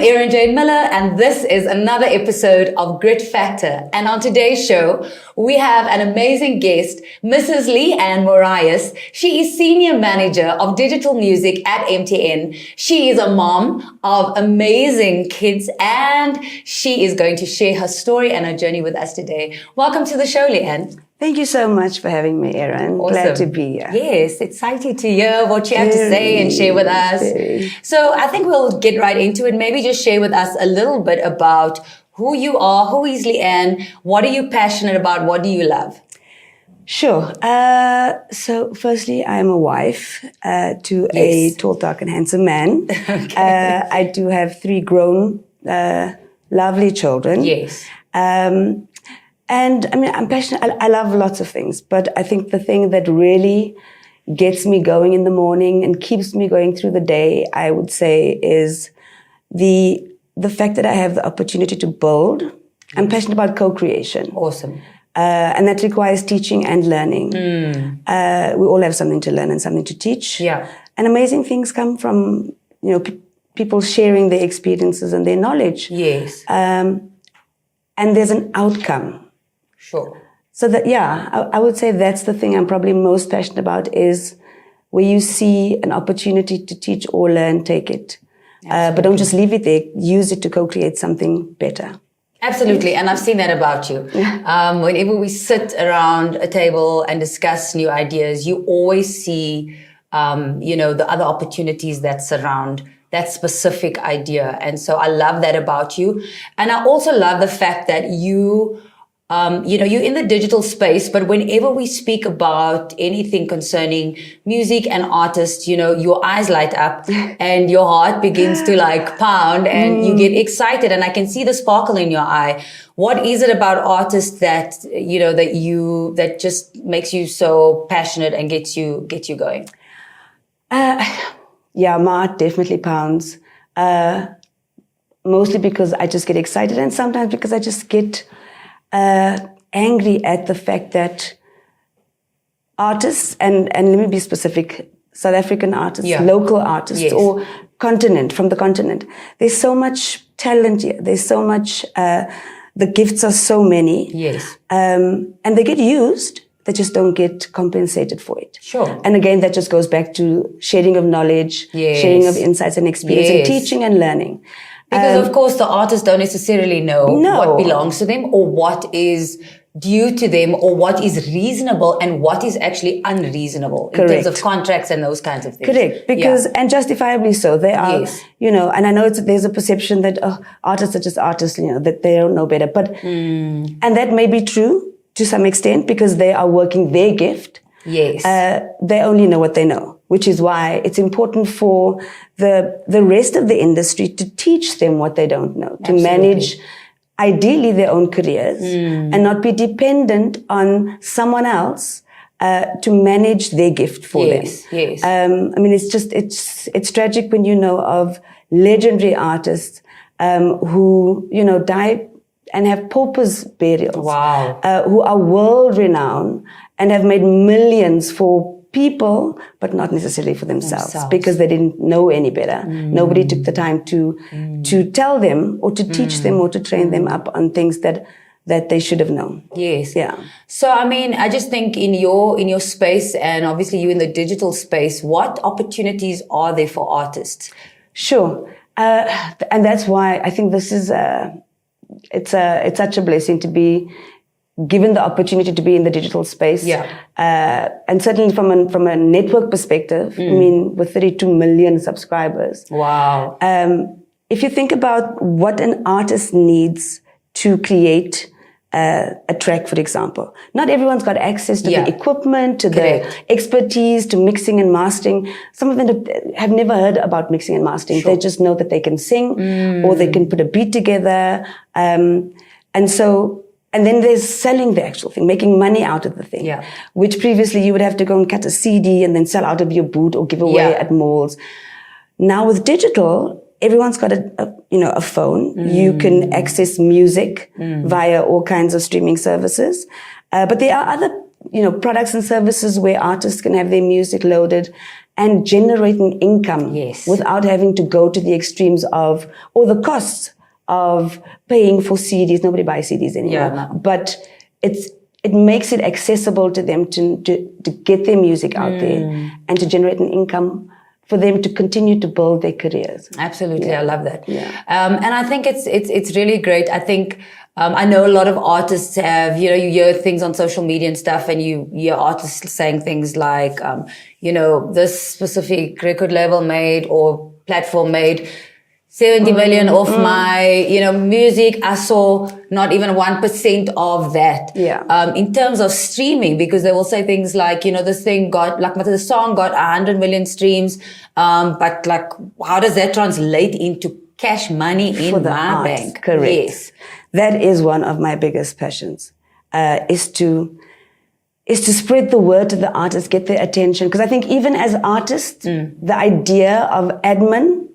I'm Erin Jane Miller, and this is another episode of Grit Factor. And on today's show, we have an amazing guest, Mrs. Leanne Morais. She is Senior Manager of Digital Music at MTN. She is a mom of amazing kids, and she is going to share her story and her journey with us today. Welcome to the show, Leanne. Thank you so much for having me, Erin. Awesome. Glad to be here. Yes, excited to hear what you have to say and share with us. So I think we'll get right into it. Maybe just share with us a little bit about who you are, who is Leanne, what are you passionate about, what do you love? Sure. So firstly, I'm a wife to a tall, dark and handsome man. Okay. I do have 3 grown, lovely children. Yes. And I mean, I'm passionate. I love lots of things, but I think the thing that really gets me going in the morning and keeps me going through the day, I would say, is the fact that I have the opportunity to build. I'm passionate about co-creation. Awesome. And that requires teaching and learning. We all have something to learn and something to teach. Yeah. And amazing things come from, people sharing their experiences and their knowledge. Yes. And there's an outcome. Sure. So that, I would say that's the thing I'm probably most passionate about, is where you see an opportunity to teach or learn, take it. But don't just leave it there. Use it to co-create something better. Absolutely. And I've seen that about you. Whenever we sit around a table and discuss new ideas, you always see, the other opportunities that surround that specific idea. And so I love that about you. And I also love the fact that you're in the digital space, but whenever we speak about anything concerning music and artists, your eyes light up and your heart begins to pound and you get excited, and I can see the sparkle in your eye. What is it about artists that, that just makes you so passionate and gets you going? Yeah, my heart definitely pounds. Mostly because I just get excited, and sometimes because I just get angry at the fact that artists, and let me be specific, South African artists, local artists, or from the continent, there's so much talent here. There's so much, the gifts are so many. Yes. And they get used. They just don't get compensated for it. Sure. And again, that just goes back to sharing of knowledge, sharing of insights and experience, and teaching and learning. Because of course the artists don't necessarily know what belongs to them or what is due to them or what is reasonable and what is actually unreasonable in terms of contracts and those kinds of things. Correct. Because, and justifiably so, they are, and I know there's a perception that artists are just artists, that they don't know better. But, and that may be true to some extent because they are working their gift. Yes. They only know what they know, which is why it's important for the rest of the industry to teach them what they don't know, to manage ideally their own careers and not be dependent on someone else to manage their gift for them. Yes. I mean, it's tragic when you know of legendary artists who, die and have paupers burials. Wow. Who are world renowned and have made millions for people, but not necessarily for themselves. Because they didn't know any better. Nobody took the time to tell them or to teach them or to train them up on things that they should have known. Yes. Yeah. So, I mean, I just think in your space, and obviously you in the digital space, what opportunities are there for artists? Sure. And that's why I think this is it's such a blessing to be given the opportunity to be in the digital space. Yeah. And certainly from a network perspective, I mean, with 32 million subscribers. Wow. If you think about what an artist needs to create a track, for example, not everyone's got access to the equipment, to the expertise, to mixing and mastering. Some of them have never heard about mixing and mastering. They just know that they can sing or they can put a beat together. And then there's selling the actual thing, making money out of the thing, which previously you would have to go and cut a CD and then sell out of your booth or give away at malls. Now with digital, everyone's got a phone. You can access music via all kinds of streaming services. But there are other products and services where artists can have their music loaded and generating income without having to go to the extremes of, or the costs of paying for CDs. Nobody buys CDs anymore. But it makes it accessible to them to get their music out there and to generate an income for them to continue to build their careers. Absolutely, I love that. And I think it's really great. I think I know a lot of artists have, you hear things on social media and stuff, and you hear artists saying things like, this specific record label made or platform made 70 million off my, music. I saw not even 1% of that. In terms of streaming, because they will say things like, this thing got, like the song got 100 million streams. But like, how does that translate into cash money in my bank? Correct. Yes. That is one of my biggest passions, is to spread the word to the artists, get their attention. Because I think even as artists, the idea of admin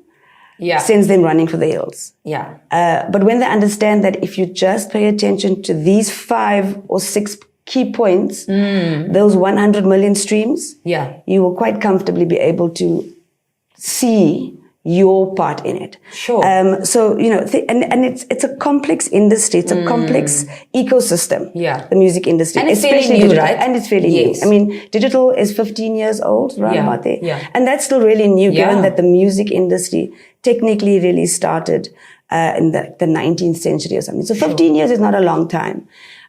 sends them running for the hills. But when they understand that if you just pay attention to these 5 or 6 key points, those 100 million streams, you will quite comfortably be able to see your part in it. Sure. So, and it's a complex industry. It's a complex ecosystem. The music industry. And it's especially fairly new, digital. right? And it's fairly new. I mean, digital is 15 years old, right about there. And that's still really new, given that the music industry technically really started in the 19th century or something. So 15 years is not a long time.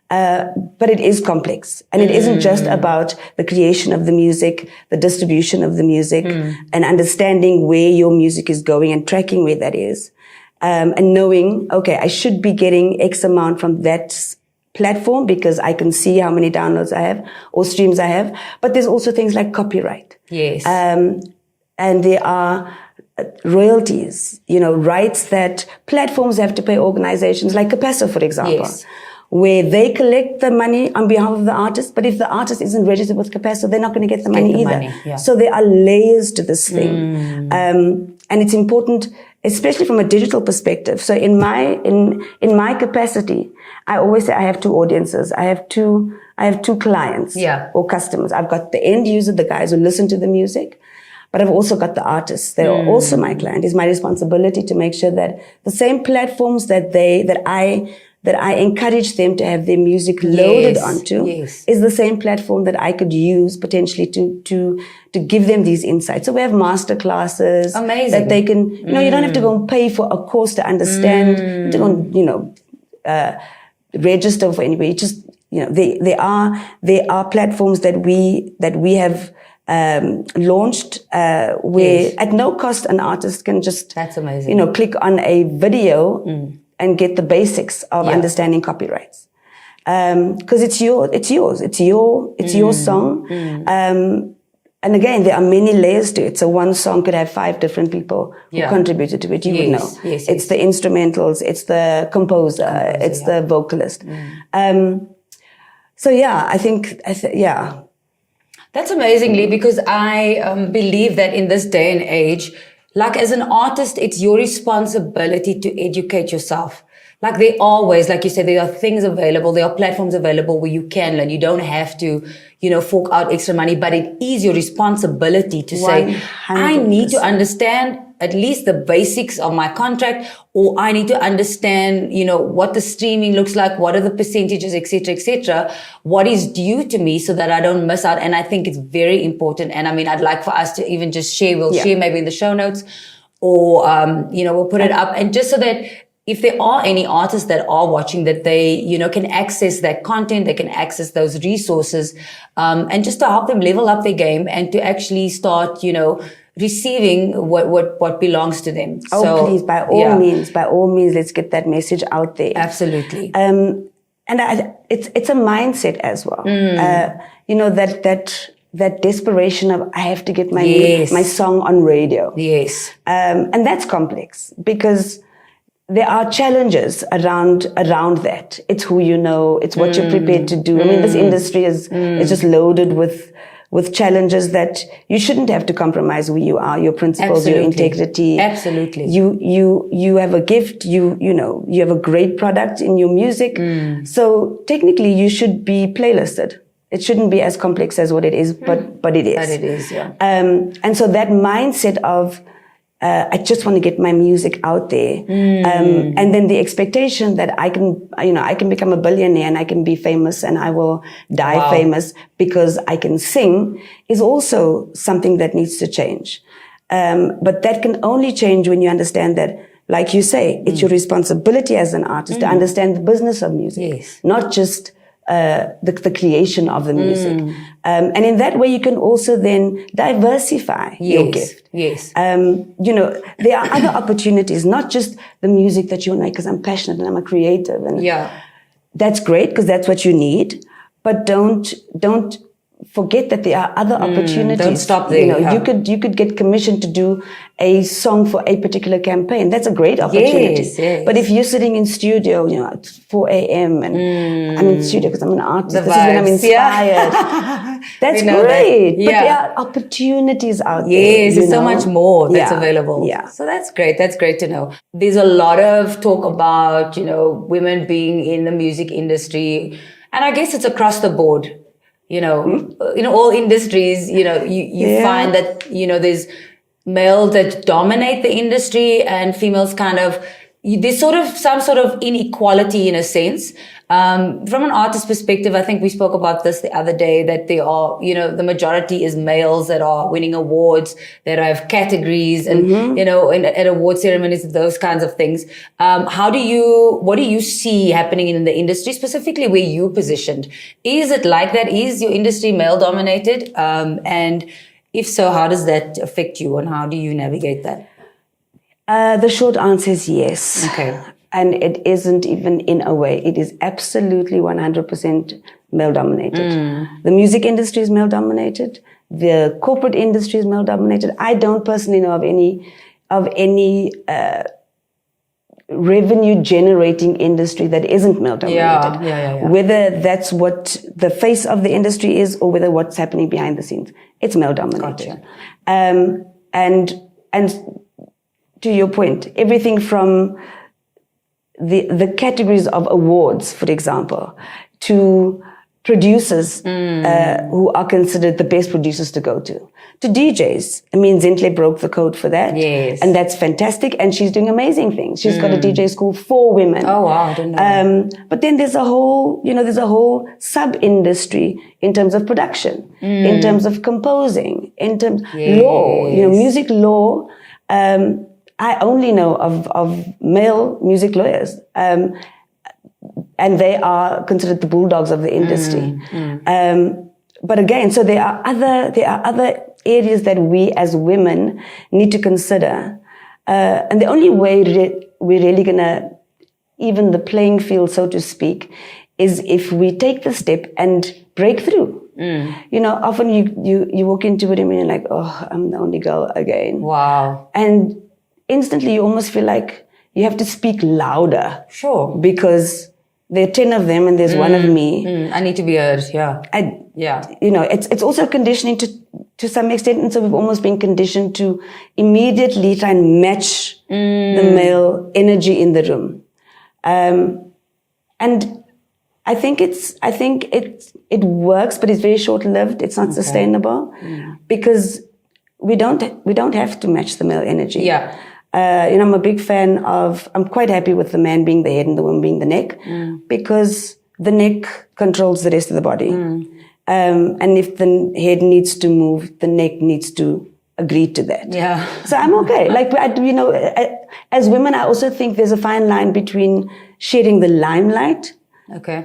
But it is complex, and it isn't just about the creation of the music, the distribution of the music, and understanding where your music is going and tracking where that is, and knowing, okay, I should be getting X amount from that platform because I can see how many downloads I have or streams I have. But there's also things like copyright. And there are royalties, rights that platforms have to pay organizations like Capasso, for example. Where they collect the money on behalf of the artist, but if the artist isn't registered with Capasso, they're not going to get the money either. So there are layers to this thing, and it's important, especially from a digital perspective. So in my capacity, I always say I have 2 audiences. I have two clients or customers. I've got the end user, the guys who listen to the music, but I've also got the artists. They are also my client. It's my responsibility to make sure that the same platforms that I encourage them to have their music loaded onto is the same platform that I could use potentially to give them these insights. So we have master classes that they can, you don't have to go and pay for a course to understand, to go and, register for anybody. Just, there are platforms that we have launched where at no cost an artist can just, that's amazing. Click on a video and get the basics of understanding copyrights. Because it's your song. And again, there are many layers to it. So one song could have 5 different people who contributed to it. You would know. It's the instrumentals, it's the composer, it's the vocalist. So I think. That's amazing, Lee, because I believe that in this day and age, like as an artist, it's your responsibility to educate yourself. Like there are ways, like you said, there are things available, there are platforms available where you can learn. You don't have to, fork out extra money, but it is your responsibility to 100%. Say, I need to understand at least the basics of my contract, or I need to understand, what the streaming looks like, what are the percentages, etc., what is due to me so that I don't miss out. And I think it's very important. And I mean, I'd like for us to even just share, we'll share maybe in the show notes, or, we'll put it up, and just so that if there are any artists that are watching, that they, can access that content, they can access those resources, and just to help them level up their game and to actually start, receiving what belongs to them. Please, by all means, let's get that message out there. Absolutely. And it's a mindset as well. That desperation of, I have to get my song on radio. And that's complex because there are challenges around that. It's who you know, it's what you're prepared to do. I mean, this industry is just loaded with challenges that you shouldn't have to compromise who you are, your principles, your integrity. Absolutely. You have a gift, you have a great product in your music. So technically you should be playlisted. It shouldn't be as complex as what it is, but it is. But it is, yeah. And so that mindset of I just want to get my music out there, and then the expectation that I can become a billionaire and I can be famous and I will die famous because I can sing is also something that needs to change. But that can only change when you understand that, like you say, it's your responsibility as an artist to understand the business of music, not just the creation of the music. And in that way, you can also then diversify your gift. Yes. There are other opportunities, not just the music that you make, because I'm passionate and I'm a creative. And that's great because that's what you need. But don't forget that there are other opportunities. Don't stop there. You could get commissioned to do a song for a particular campaign. That's a great opportunity. Yes. But if you're sitting in studio, at 4 a.m. and I'm in studio because I'm an artist. This is when I'm inspired. That's great. But there are opportunities out there. Yes, there's so much more that's available. Yeah. So that's great. That's great to know. There's a lot of talk about, women being in the music industry. And I guess it's across the board. In all industries, you find that, there's males that dominate the industry and females there's some sort of inequality in a sense. From an artist perspective, I think we spoke about this the other day, that there are, the majority is males that are winning awards, that have categories and, at award ceremonies, those kinds of things. What do you see happening in the industry, specifically where you positioned? Is it like that? Is your industry male dominated? And if so, how does that affect you and how do you navigate that? The short answer is yes. Okay. And it isn't even in a way. It is absolutely 100% male-dominated. The music industry is male-dominated. The corporate industry is male-dominated. I don't personally know of any revenue-generating industry that isn't male-dominated. Yeah. Whether that's what the face of the industry is or whether what's happening behind the scenes. It's male-dominated. Gotcha. And to your point, everything from the categories of awards, for example, to producers who are considered the best producers to go to DJs. I mean, Zintle broke the code for that. Yes. And that's fantastic. And she's doing amazing things. She's got a DJ school for women. Oh, wow. I didn't know that. But then there's a whole sub-industry in terms of production, in terms of composing, in terms of law, music law. I only know of male music lawyers, and they are considered the bulldogs of the industry. But again, so there are other areas that we as women need to consider, and the only way we're really gonna even the playing field, so to speak, is if we take the step and break through. Often you walk into a room and you're like, oh, I'm the only girl again. Wow. And instantly you almost feel like you have to speak louder. Sure. Because there are 10 of them and there's one of me. I need to be heard, yeah. It's also conditioning to some extent. And so we've almost been conditioned to immediately try and match the male energy in the room. And I think it works, but it's very short-lived. It's not sustainable because we don't have to match the male energy. Yeah. I'm a big fan I'm quite happy with the man being the head and the woman being the neck because the neck controls the rest of the body. And if the head needs to move, the neck needs to agree to that. Yeah. So I'm okay. As women, I also think there's a fine line between sharing the limelight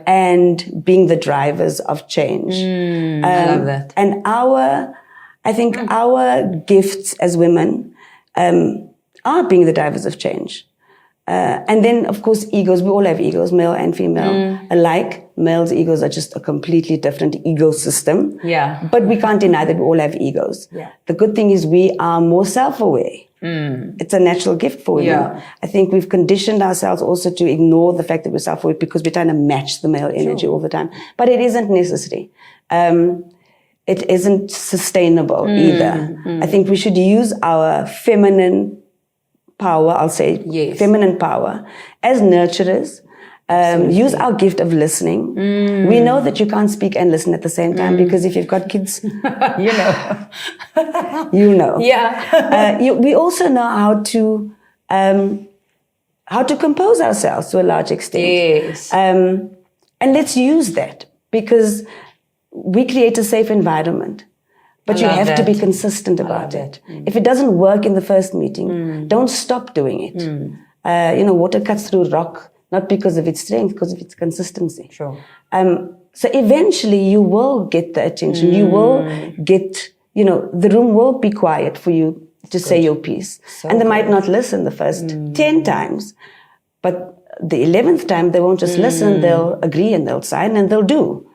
and being the drivers of change. I love that. And I think our gifts as women are being the drivers of change. And then, of course, egos. We all have egos, male and female alike. Males' egos are just a completely different ecosystem. Yeah. But we can't deny that we all have egos. Yeah. The good thing is we are more self-aware. It's a natural gift for women. Yeah. I think we've conditioned ourselves also to ignore the fact that we're self-aware because we're trying to match the male energy all the time. But it isn't necessary. It isn't sustainable either. I think we should use our feminine power, I'll say feminine power, as nurturers, Use our gift of listening. We know that you can't speak and listen at the same time because if you've got kids, you know. you know. Yeah. We also know how to compose ourselves to a large extent. Yes. And let's use that because we create a safe environment. But you have to be consistent about it. If it doesn't work in the first meeting, don't stop doing it. Water cuts through rock, not because of its strength, because of its consistency. Sure. So eventually you will get the attention. You will get, the room will be quiet for you to say your piece. And they might not listen the first 10 times, but the 11th time they won't just listen, they'll agree and they'll sign and they'll do.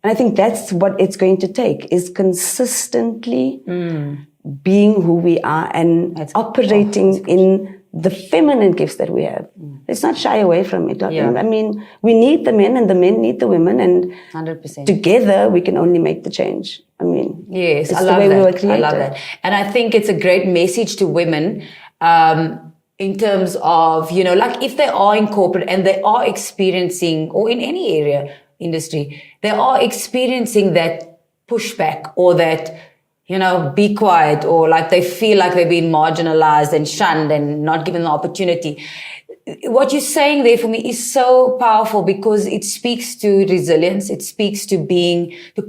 And I think that's what it's going to take, is consistently being who we are and operating in the feminine gifts that we have. Let's not shy away from it. I mean, we need the men and the men need the women, and 100%. Together we can only make the change. I mean, yes, it's I love the way that. we were created. I love that. And I think it's a great message to women in terms of, like if they are in corporate and they are experiencing, or in any area, industry, they are experiencing that pushback or that, be quiet, or like they feel like they've been marginalized and shunned and not given the opportunity. What you're saying there for me is so powerful because it speaks to resilience. It speaks to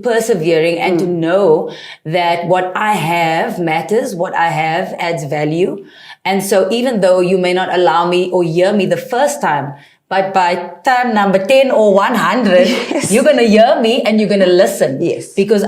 persevering and to know that what I have matters, what I have adds value. And so even though you may not allow me or hear me the first time, but by time number 10 or 100, you're going to hear me and you're going to listen. Yes. Because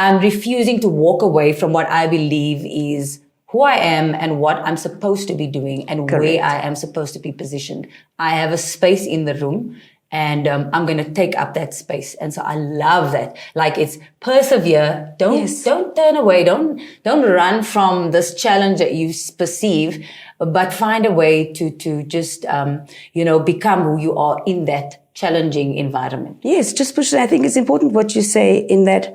I'm refusing to walk away from what I believe is who I am and what I'm supposed to be doing and where I am supposed to be positioned. I have a space in the room and I'm going to take up that space. And so I love that. Like, it's persevere. Don't turn away. Don't run from this challenge that you perceive, but find a way to just, become who you are in that challenging environment. Yes, just push it. I think it's important what you say in that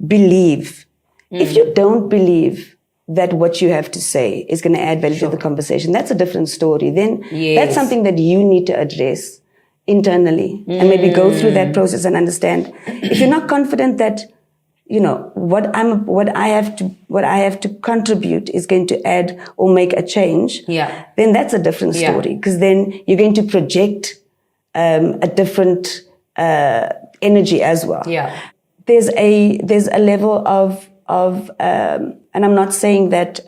believe. If you don't believe that what you have to say is going to add value to the conversation, that's a different story. Then that's something that you need to address internally and maybe go through that process and understand. If you're not confident that, what I have to contribute is going to add or make a change, then that's a different story, because then you're going to project a different energy as well. Yeah. There's a level of and I'm not saying that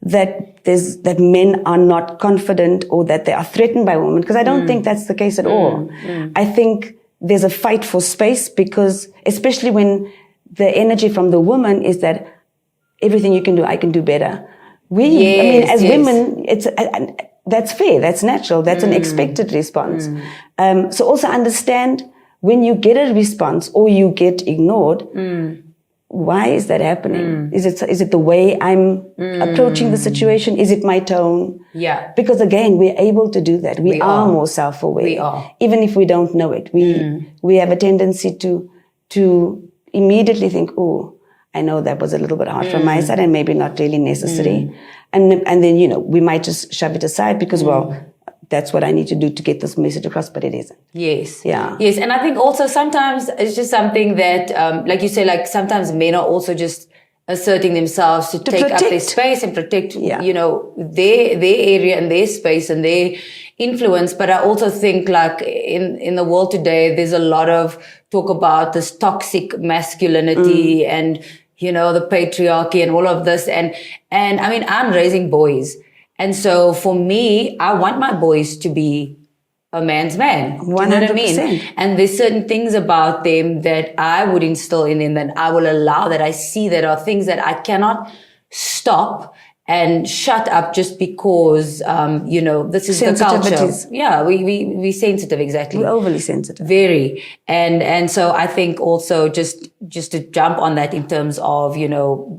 that men are not confident or that they are threatened by women, because I don't think that's the case at all. I think there's a fight for space, because especially when the energy from the woman is that everything you can do, I can do better. As women, that's fair, that's natural, that's an expected response. So also understand, when you get a response or you get ignored, why is that happening? Is it the way I'm approaching the situation? Is it my tone? Yeah. Because again, we're able to do that. We are more self-aware. We are. Even if we don't know it. We have a tendency to immediately think, oh, I know that was a little bit hard from my side and maybe not really necessary. And then, we might just shove it aside because, that's what I need to do to get this message across, but it isn't. Yes. Yeah. Yes. And I think also sometimes it's just something that, like you say, like sometimes men are also just asserting themselves to take up their space and protect, their area and their space and their influence. But I also think, like, in the world today, there's a lot of talk about this toxic masculinity and, the patriarchy and all of this. And I mean, I'm raising boys. And so for me, I want my boys to be a man's man. 100%. You know what I mean? And there's certain things about them that I would instill in them, that I will allow, that I see that are things that I cannot stop and shut up just because, this is the culture. Yeah, we sensitive, exactly. We're overly sensitive. Very. And so I think also just just to jump on that in terms of,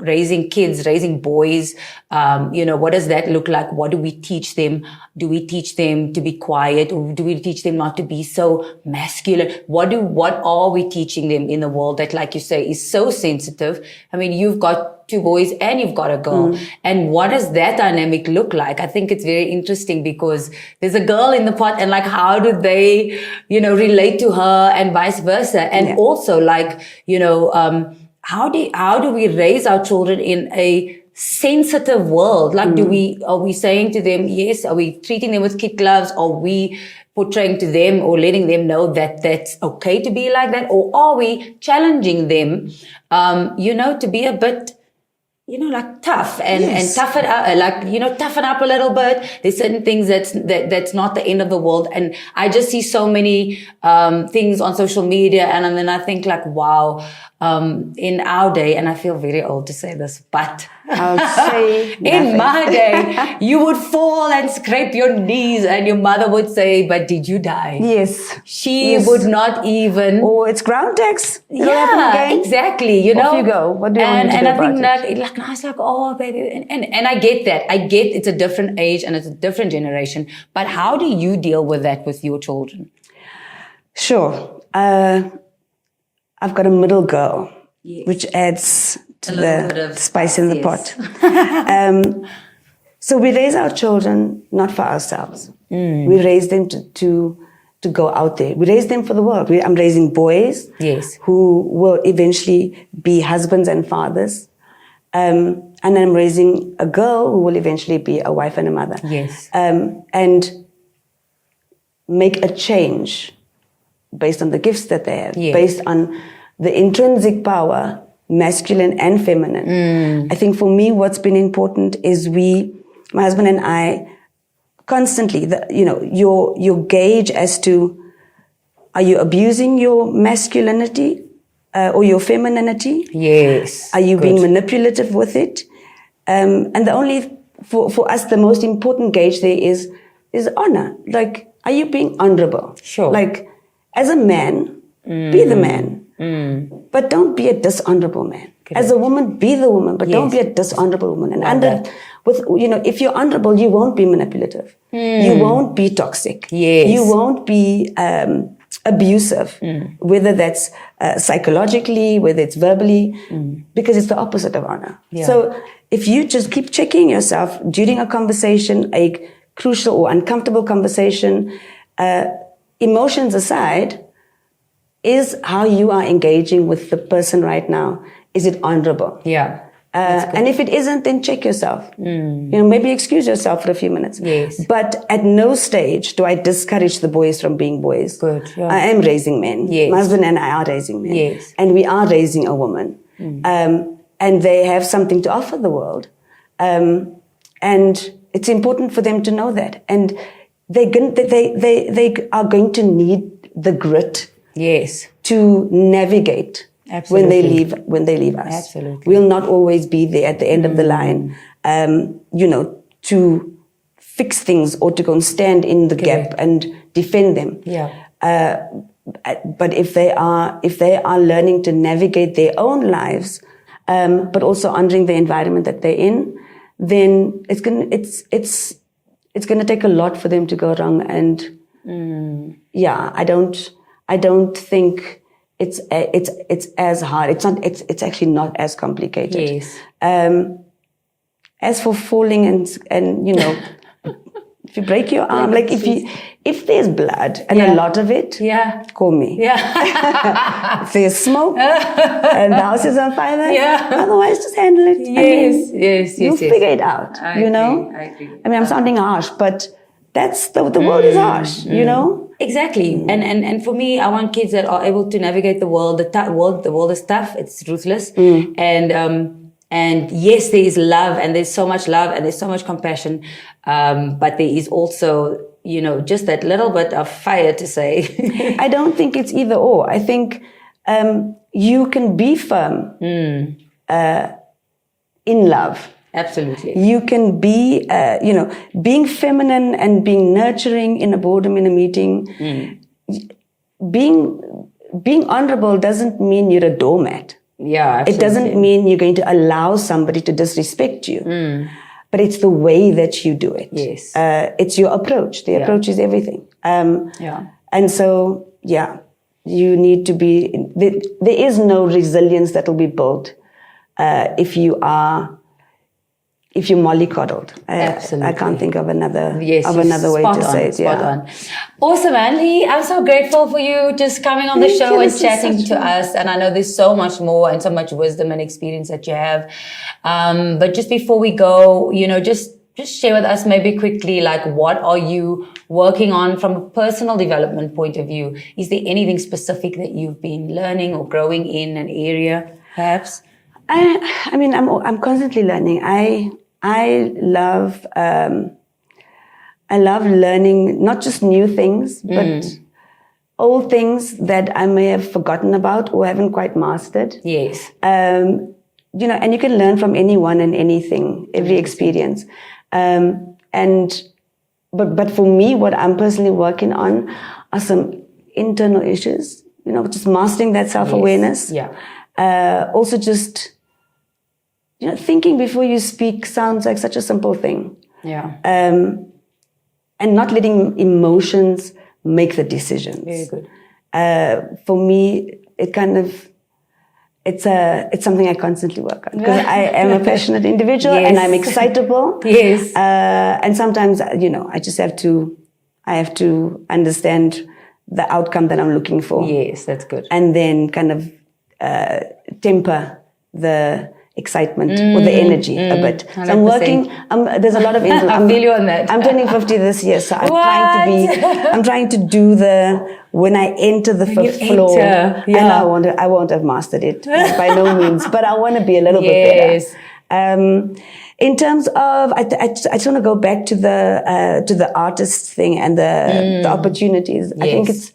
raising kids, raising boys, what does that look like? What do we teach them? Do we teach them to be quiet, or do we teach them not to be so masculine? What are we teaching them in the world that, like you say, is so sensitive? I mean, you've got 2 boys and you've got a girl. And what does that dynamic look like? I think it's very interesting because there's a girl in the pot, and like, how do they, relate to her and vice versa? And also like, how do we raise our children in a sensitive world? Like, are we saying to them, yes, are we treating them with kid gloves? Are we portraying to them or letting them know that that's okay to be like that? Or are we challenging them, to be a bit, like tough and toughen up, toughen up a little bit. There's certain things that's not the end of the world. And I just see so many, things on social media. And then I think like, wow, in our day, and I feel very old to say this, but I would say in my day, you would fall and scrape your knees and your mother would say, but did you die? Yes. She would not even. Oh, it's ground tax. Yeah, exactly. Off you go. What do you want to do about it? And I think I was like, oh, baby. And I get that. I get it's a different age and it's a different generation. But how do you deal with that with your children? Sure. I've got a middle girl, which adds to the spice in the pot. So we raise our children not for ourselves. We raise them to go out there. We raise them for the world. I'm raising boys who will eventually be husbands and fathers. And I'm raising a girl who will eventually be a wife and a mother. And make a change based on the gifts that they have, based on the intrinsic power, masculine and feminine. I think for me, what's been important is my husband and I, constantly, your gauge as to, are you abusing your masculinity or your femininity? Yes. Are you being manipulative with it? And the only, for us, the most important gauge there is honor. Like, are you being honorable? Sure. Like, as a man, be the man. But don't be a dishonorable man. Correct. As a woman, be the woman, but don't be a dishonorable woman. And if you're honorable, you won't be manipulative. You won't be toxic. You won't be abusive, whether that's psychologically, whether it's verbally, because it's the opposite of honor. So if you just keep checking yourself during a conversation, a crucial or uncomfortable conversation, emotions aside, is how you are engaging with the person right now. Is it honorable? Yeah. And if it isn't, then check yourself. Maybe excuse yourself for a few minutes. Yes. But at no stage do I discourage the boys from being boys. Good. Yeah. I am raising men. Yes. My husband and I are raising men. Yes. And we are raising a woman. And they have something to offer the world. And it's important for them to know that. And they are going to need the grit. Yes. To navigate. Absolutely. when they leave us. Absolutely. We'll not always be there at the end of the line, to fix things or to go and stand in the gap and defend them. Yeah. But if they are learning to navigate their own lives, but also honoring the environment that they're in, then it's gonna take a lot for them to go wrong. And I don't think it's as hard. It's actually not as complicated. Yes. As for falling and if you break your arm, like if there's blood and a lot of it, call me. Yeah. If there's smoke and the house is on fire, otherwise just handle it. Yes. You'll figure it out. I agree. I mean, I'm sounding harsh, but that's the world is harsh. Exactly. And for me, I want kids that are able to navigate the world. The world is tough. It's ruthless. And yes, there is love, and there's so much love, and there's so much compassion. But there is also, just that little bit of fire to say. I don't think it's either or. I think you can be firm in love. Absolutely. You can be, being feminine and being nurturing in a boardroom, in a meeting, being being honorable doesn't mean you're a doormat. Yeah, absolutely. It doesn't mean you're going to allow somebody to disrespect you. But it's the way that you do it. Yes. It's your approach. The approach is everything. And so, you need to be, there is no resilience that will be built if you're mollycoddled. Absolutely. I can't think of another way to say it. Spot on. Awesome, Andy. I'm so grateful for you just coming on the show and chatting to us. And I know there's so much more and so much wisdom and experience that you have. But just before we go, just share with us maybe quickly, like, what are you working on from a personal development point of view? Is there anything specific that you've been learning or growing in an area, perhaps? I mean, I'm constantly learning. I love learning not just new things, but old things that I may have forgotten about or haven't quite mastered. Yes. And you can learn from anyone and anything, every experience. But for me, what I'm personally working on are some internal issues, just mastering that self-awareness. Yes. Yeah. Also just, thinking before you speak sounds like such a simple thing. Yeah. And not letting emotions make the decisions. Very good. For me, it's something I constantly work on, because I am a passionate individual. Yes. And I'm excitable. Yes. And sometimes, I just have to understand the outcome that I'm looking for. Yes, that's good. And then kind of temper the excitement or the energy a bit. 100%. So I'm working. There's a lot of. I feel you on that. I'm turning 50 this year, so I'm trying to do when I enter the fifth floor. And I won't have mastered it by no means, but I want to be a little bit better. In terms of, I just want to go back to the artist thing and the opportunities. Yes. I think it's,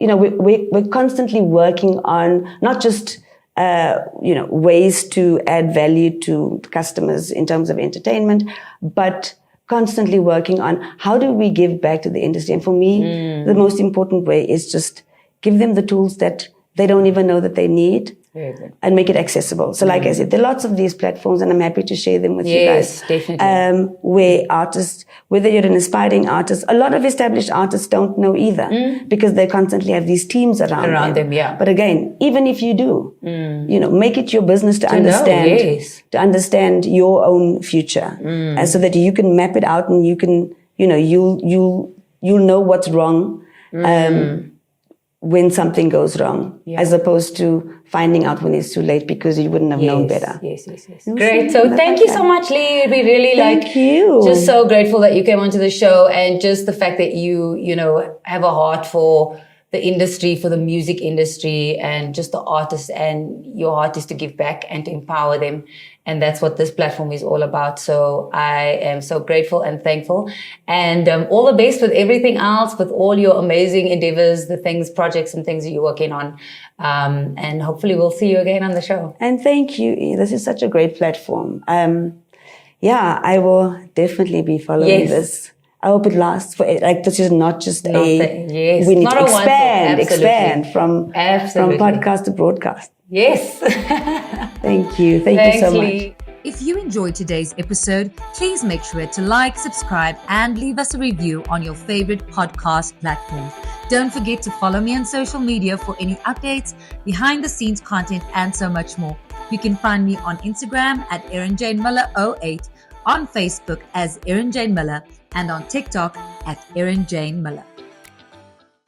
we're constantly working on not just ways to add value to customers in terms of entertainment, but constantly working on how do we give back to the industry. And for me, the most important way is just give them the tools that they don't even know that they need. Very good. And make it accessible. So like I said, there are lots of these platforms, and I'm happy to share them with you guys. Yes, definitely. Where artists, whether you're an aspiring artist, a lot of established artists don't know either, because they constantly have these teams around them. Yeah. But again, even if you do, make it your business to understand your own future, and so that you can map it out, and you can, you'll know what's wrong. When something goes wrong, as opposed to finding out when it's too late because you wouldn't have known better. Yes. Great. So thank you so much, Lee. We really just so grateful that you came onto the show, and just the fact that you have a heart for the industry, for the music industry, and just the artists, and your heart is to give back and to empower them. And that's what this platform is all about. So I am so grateful and thankful, and all the best with everything else, with all your amazing endeavors, projects and things that you're working on. And hopefully we'll see you again on the show. And thank you. This is such a great platform. I will definitely be following this. I hope it lasts for, this is not just we need to expand from podcast to broadcast. Yes. Thank you. Thank you so much. If you enjoyed today's episode, please make sure to like, subscribe, and leave us a review on your favorite podcast platform. Don't forget to follow me on social media for any updates, behind the scenes content, and so much more. You can find me on Instagram at ErinJaneMiller08, on Facebook as Erin Jane Miller, and on TikTok at Erin Jane Miller.